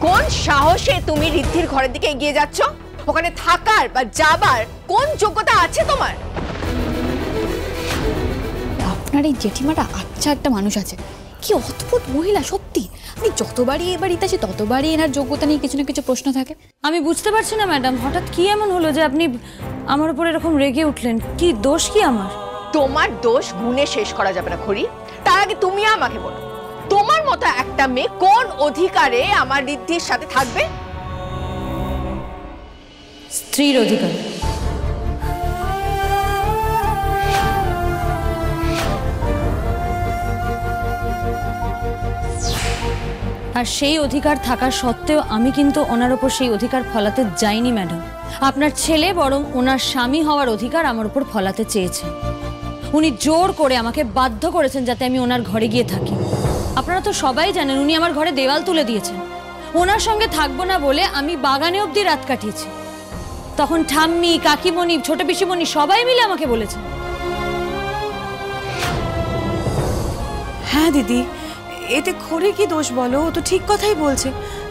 কোন সাহসে তুমি ঋদ্ধির ঘরের দিকে এগিয়ে যাচ্ছ? ওখানে থাকার বা যাবার কোন যোগ্যতা আছে তোমার? আপনার এই জেঠিমাটা আচ্ছা একটা মানুষ আছে, কি অদ্ভুত মহিলা সত্যি। আমি যতবারই এ বাড়িতে আসি ততবারই এনার যোগ্যতা নিয়ে কিছু না কিছু প্রশ্ন থাকে। আমি বুঝতে পারছি না ম্যাডাম, হঠাৎ কি এমন হলো যে আপনি আমার উপর এরকম রেগে উঠলেন? কি দোষ কি আমার? তোমার দোষ গুণে শেষ করা যাবে না খড়ি। তার আগে তুমি আমাকে বলো, তোমার মতো একটা মেয়ে কোন অধিকারে আমার ঋদ্ধির সাথে থাকবে? স্ত্রীর অধিকার। আর সেই অধিকার থাকা সত্ত্বেও আমি কিন্তু ওনার উপর সেই অধিকার ফলাতে যাইনি ম্যাডাম। আপনার ছেলে বরং ওনার স্বামী হওয়ার অধিকার আমার উপর ফলাতে চেয়েছে। উনি জোর করে আমাকে বাধ্য করেছেন যাতে আমি ওনার ঘরে গিয়ে থাকি। আপনারা তো সবাই জানেন উনি আমার ঘরে দেওয়াল তুলে দিয়েছেন। ওনার সঙ্গে থাকবো না বলে আমি বাগানে অবধি রাত কাটিয়েছি। তখন ঠাম্মি, কাকিমণি, ছোট পিসিমণি সবাই মিলে আমাকে বলেছেন। হ্যাঁ দিদি, এতে খড়ির কি দোষ বলো? ও তো ঠিক কথাই বলছে,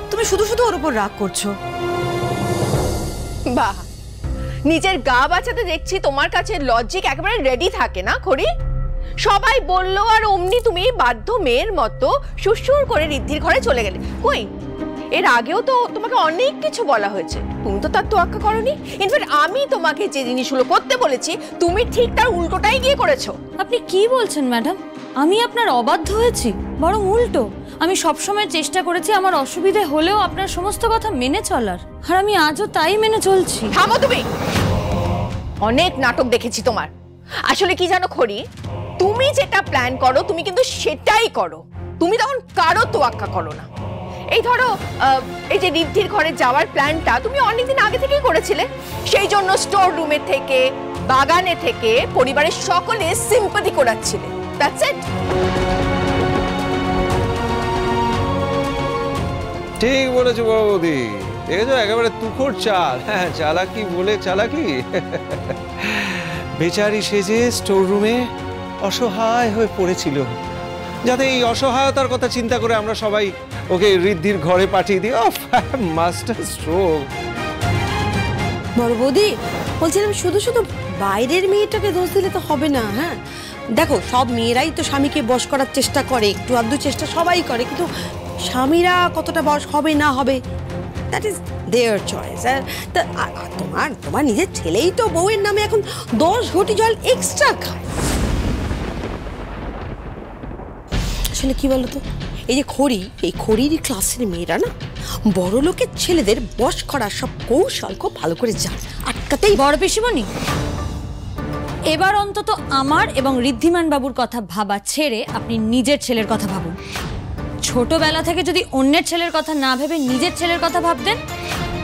তুমি শুধু শুধু ওর উপর রাগ করছো। বাহ, নিজের গা বাঁচাতে দেখছি তোমার কাছে লজিক একেবারে রেডি থাকে না খড়ি। সবাই বললো আর অমনি তুমি বাধ্য মেয়ের মতো সুসুর করে ঋদ্ধির ঘরে চলে গেলে। কই, এর আগেও তো তোমাকে অনেক কিছু বলা হয়েছে, তুমি তো তার তোয়াক্কা করোনি। ইনফ্যাক্ট আমি তোমাকে যে জিনিসগুলো করতে বলেছি তুমি ঠিক তার উল্টোটাই গিয়ে করেছো। আপনি কি বলছেন ম্যাডাম? আমি আপনার অবাধ্য হয়েছি? বরং উল্টো, আমি সবসময় চেষ্টা করেছি আমার অসুবিধে হলেও আপনার সমস্ত কথা মেনে চলার, আর আমি আজও তাই মেনে চলছি। থামো তুমি, অনেক নাটক দেখেছি তোমার। আসলে কি জানো খড়ি, তুমি যেটা প্ল্যান করো তুমি কিন্তু সেটাই করো, তুমি তখন কারো তোয়াক্কা করো না। এই ধরো এই যে ঋদ্ধির ঘরে যাওয়ার প্ল্যানটা তুমি অনেকদিন আগে থেকেই করেছিলে, সেই জন্য স্টোর রুমের থেকে বাগানে থেকে পরিবারের সকলে সিম্পাথি করাচ্ছিলে। That's it. ঠিক বলেছো বড় বৌদি, দেখেছো একেবারে তুখোড় চাল। হ্যাঁ, চালাকি বলে চালাকি। বেচারি সেজে স্টোর রুমে অসহায় হয়ে পড়েছিল, যাতে এই অসহায়তার কথা চিন্তা করে আমরা সবাই ওকে ঋদ্ধির ঘরে পাঠিয়ে দিই। Master stroke. বড় বৌদি, বলছিলাম শুধু শুধু বাইরের মেয়েটাকে দোষ দিলে তো হবে না। হ্যাঁ দেখো, সব মেয়েরাই তো স্বামীকে বশ করার চেষ্টা করে, একটু আধটু চেষ্টা সবাই করে, কিন্তু স্বামীরা কতটা বশ হবে না হবে দ্যাট ইজ দেয়ার চয়েস। তোমার নিজের ছেলেই তো বউয়ের নামে এখন 10 ঘটি জল এক্সট্রা খায়। আসলে কি বলতো, এই যে খড়ি, এই খড়ির ক্লাসের মেয়েরা না বড় লোকের ছেলেদের বশ করার সব কৌশল খুব ভালো করে জানে, আটকাতেই। বড় পিসিমণি, এবার অন্তত আমার এবং ঋদ্ধিমান বাবুর কথা ভাবা ছেড়ে আপনি নিজের ছেলের কথা ভাবুন। ছোটবেলা থেকে যদি অন্যের ছেলের কথা না ভেবে নিজের ছেলের কথা ভাবতেন,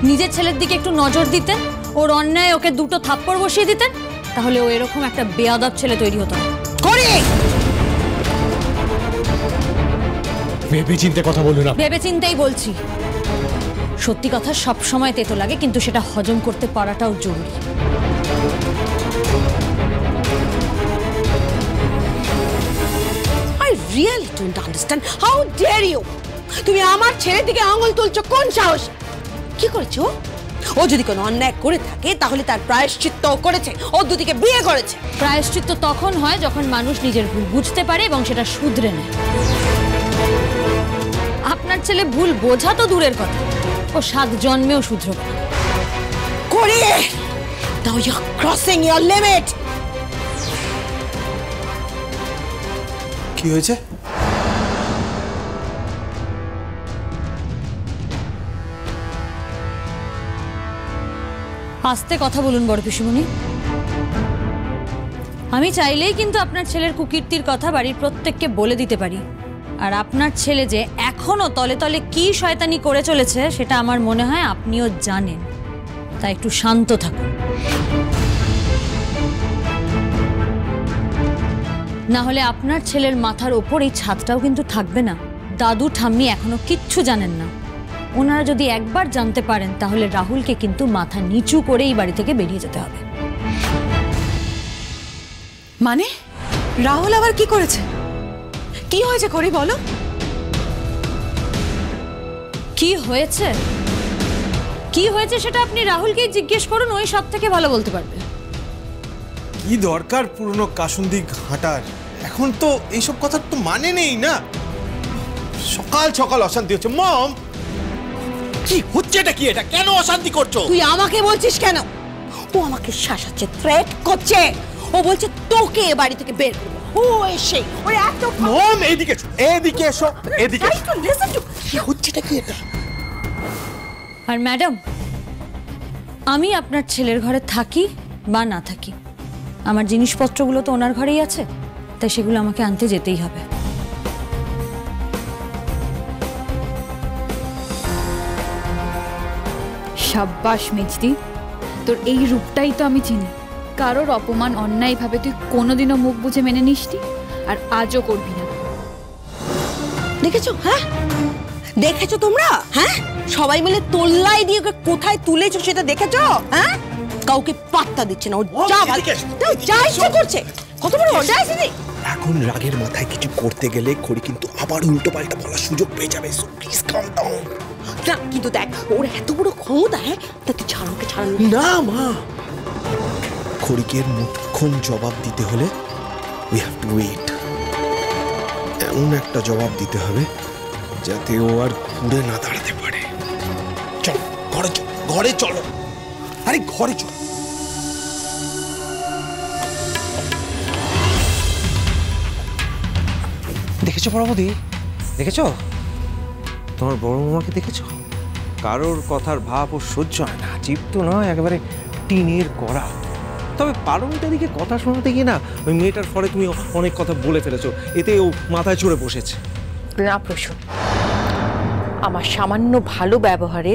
নিজের ছেলের দিকে একটু নজর দিতেন, ওর অন্যায় ওকে 2টো থাপ্পড় বসিয়ে দিতেন, তাহলে ও এরকম একটা বেয়াদব ছেলে তৈরি হতো না। ভেবে চিন্তে কথা বলুন না। ভেবে চিন্তেই বলছি। সত্যি কথা সব সময় তেতো লাগে, কিন্তু সেটা হজম করতে পারাটাও জরুরি। I really don't understand. How dare you? তুমি আমার ছেলের দিকে আঙুল তুলছো কোন সাহস? কি করেছো? ও যদি কোনো অন্যায় করে থাকে তাহলে তার প্রায়শ্চিত্ত করেছে, ও দুদিকে বিয়ে করেছে। প্রায়শ্চিত্ত তখন হয় যখন মানুষ নিজের ভুল বুঝতে পারে এবং সেটা শুধরে নেয়। আপনার ছেলে ভুল বোঝা তো দূরের কথা, ও 7 জন্মেও শুধরবে না। করে Now you're crossing your limit. কি হয়েছে? আস্তে কথা বলুন বড় পিসিমণি। আমি চাইলেই কিন্তু আপনার ছেলের কুকীর্তির কথা বাড়ির প্রত্যেককে বলে দিতে পারি, আর আপনার ছেলে যে এখনো তলে তলে কি শয়তানি করে চলেছে সেটা আমার মনে হয় আপনিও জানেন, তাই একটু শান্ত থাকুন। না হলে আপনার ছেলের মাথার ওপর এই ছাদটাও কিন্তু থাকবে না। দাদু ঠাম্মি এখনো কিচ্ছু জানেন না। ওনারা যদি একবার জানতে পারেন তাহলে রাহুলকে কিন্তু মাথা নিচু করে এই বাড়ি থেকে বেরিয়ে যেতে হবে। মানে রাহুল আবার কি করেছে? কি হয়েছে করি বলো? কি হয়েছে কি হয়েছে সেটা আপনি রাহুলকেই জিজ্ঞেস করুন, ওই সব থেকে ভালো বলতে পারবে। কি দরকার পুরনো কাসুন্দি ঘাটার? এখন তো এইসব কথার তো মানে নেই না। সকাল সকাল অশান্তি হচ্ছে। মম, কি হচ্ছে এটা? কি এটা? কেন অশান্তি করছো? তুই আমাকে বলছিস কেন? ও আমাকে শাসাচ্ছে, থ্রেট করছে। ও বলছে তোকে এ বাড়ি থেকে বের করবো। ও এসে ও এত মম, এইদিকে এসো, এইদিকে এসো, এইদিকে এসো। লিসেন টু কি হচ্ছে এটা? কি এটা? আর ম্যাডাম, আমি আপনার ছেলের ঘরে থাকি বা না থাকি, আমার জিনিসপত্রগুলো তো ওনার ঘরেই আছে, তাই সেগুলো আমাকে আনতে যেতেই হবে। সাব্বাস মেজদি, তোর এই রূপটাই তো আমি চিনি। কারোর অপমান অন্যায়ভাবে তুই কোনোদিনও মুখ বুঝে মেনে নিসনি, আর আজও করবি না। দেখেছো? হ্যাঁ, দেখেছো তোমরা? হ্যাঁ, সবাই মিলে তোল্লাই দিয়ে ওকে কোথায় তুলেছো সেটা দেখেছো? হ্যাঁ, কাউকে পাত্তা দিচ্ছে না। ও যা যা ইচ্ছে করছে। কত বড় অডাসিটি! এখন রাগের মাথায় কিছু করতে গেলে খড়ি কিন্তু আবার উল্টো পাল্টা বলার সুযোগ পেয়ে যাবে। So please calm down. না কিন্তু দেখ, ওর এত বড় ক্ষমতা, হ্যাঁ, তা তুই ছাড়োকে ছাড়ানো না মা, খড়িকের মুখ্যম জবাব দিতে হলে উই হ্যাভ টু ওয়েট। এমন একটা জবাব দিতে হবে যাতে ও আর ঘুরে না দাঁড়াতে পারে। চল ঘরে, চল ঘরে, চলো। আরে ঘরে চল। দেখেছো প্রভুদি, দেখেছো তোমার বড় মামাকে? দেখেছো কারোর কথার ভাব ও সহ্য হয় না, জীব তো নয়, একেবারে টিনের করা। তবে পারমিতা দিকে কথা শোনাতে গিয়ে না ওই মেয়েটার ফলে তুমি অনেক কথা বলে ফেলেছো, এতে ও মাথায় চড়ে বসেছে। না প্রসূন, আমার সামান্য ভালো ব্যবহারে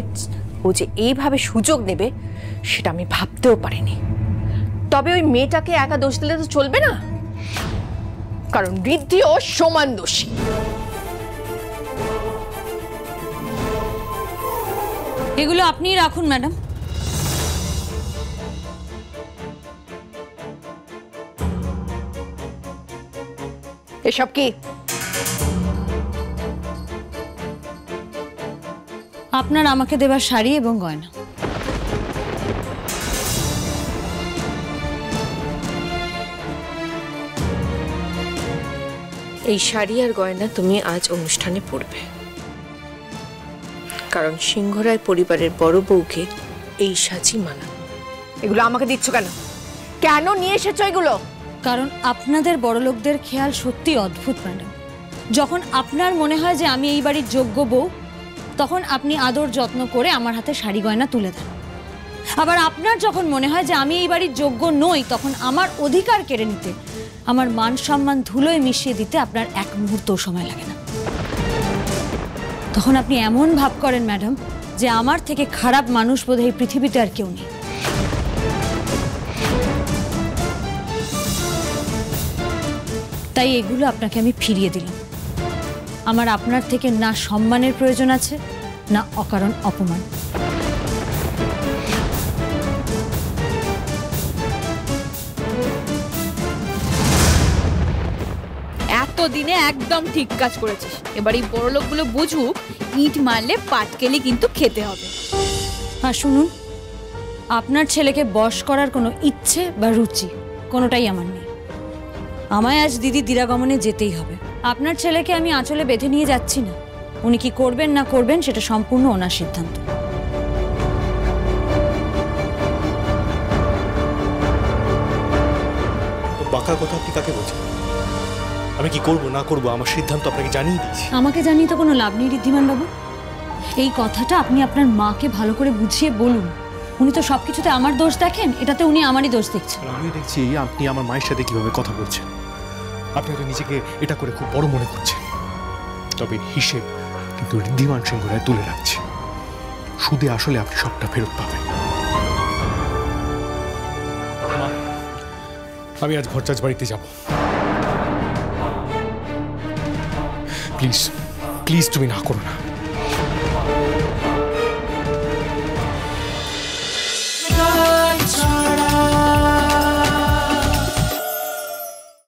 ও যে এইভাবে সুযোগ নেবে সেটা আমি ভাবতেও পারিনি। তবে ওই মেয়েটাকে একা দোষ দিলে তো চলবে না, কারণ ঋদ্ধিও সমান দোষী। এগুলো আপনিই রাখুন ম্যাডাম। এসব কি? আপনার আমাকে দেবার শাড়ি এবং গয়না। এই শাড়ি আর গয়না তুমি আজ অনুষ্ঠানে পরবে, কারণ সিংহরায় পরিবারের বড় বউকে এই সাজি মানানো। এগুলো আমাকে দিচ্ছ কেন? কেন নিয়ে এসেছো এগুলো? কারণ আপনাদের বড়লোকদের খেয়াল সত্যি অদ্ভুত ম্যাডাম। যখন আপনার মনে হয় যে আমি এই বাড়ির যোগ্য বউ, তখন আপনি আদর যত্ন করে আমার হাতে শাড়ি গয়না তুলে দেন। আবার আপনার যখন মনে হয় যে আমি এই বাড়ির যোগ্য নই, তখন আমার অধিকার কেড়ে নিতে, আমার মান সম্মান ধুলোয় মিশিয়ে দিতে আপনার এক মুহূর্তও সময় লাগে না। তখন আপনি এমন ভাব করেন ম্যাডাম যে আমার থেকে খারাপ মানুষ বোধহয় এই পৃথিবীতে আর কেউ নেই। তাই এগুলো আপনাকে আমি ফিরিয়ে দিলাম। আমার আপনার থেকে না সম্মানের প্রয়োজন আছে, না অকারণ অপমান। এতদিনে একদম ঠিক কাজ করেছিস। এবার এই বড় লোকগুলো বুঝুক, ইট মারলে পাটকেলি কিন্তু খেতে হবে। আর শুনুন, আপনার ছেলেকে বশ করার কোনো ইচ্ছে বা রুচি কোনোটাই আমার নেই। আমায় আজ দিদি দিরাগমনে যেতেই হবে। আপনার ছেলেকে আমি আঁচলে বেঁধে নিয়ে যাচ্ছি না। উনি কি করবেন না করবেন সেটা সম্পূর্ণ ওনার সিদ্ধান্ত। বাঁকা কথা আপনি কাকে বলছেন? আমি কি করব না করব আমার সিদ্ধান্ত আপনাকে জানিয়ে দিয়েছি। আমাকে জানিয়ে তো কোনো লাভ নেই ঋদ্ধিমান বাবু। এই কথাটা আপনি আপনার মাকে ভালো করে বুঝিয়ে বলুন। উনি তো সবকিছুতে আমার দোষ দেখেন, এটাতে উনি আমারই দোষ দেখছেন। আমিও দেখছি আপনি আমার মায়ের সাথে কিভাবে কথা বলছেন। আপনি তো নিজেকে এটা করে খুব বড় মনে করছেন। তবে হিসেব কিন্তু ঋদ্ধিমান সিংহরায় তুলে রাখছে। সুদে আসলে আপনি সবটা ফেরত পাবেন। আমি আজ ভরচাজ বাড়িতে যাব। প্লিজ প্লিজ তুমি না করো না।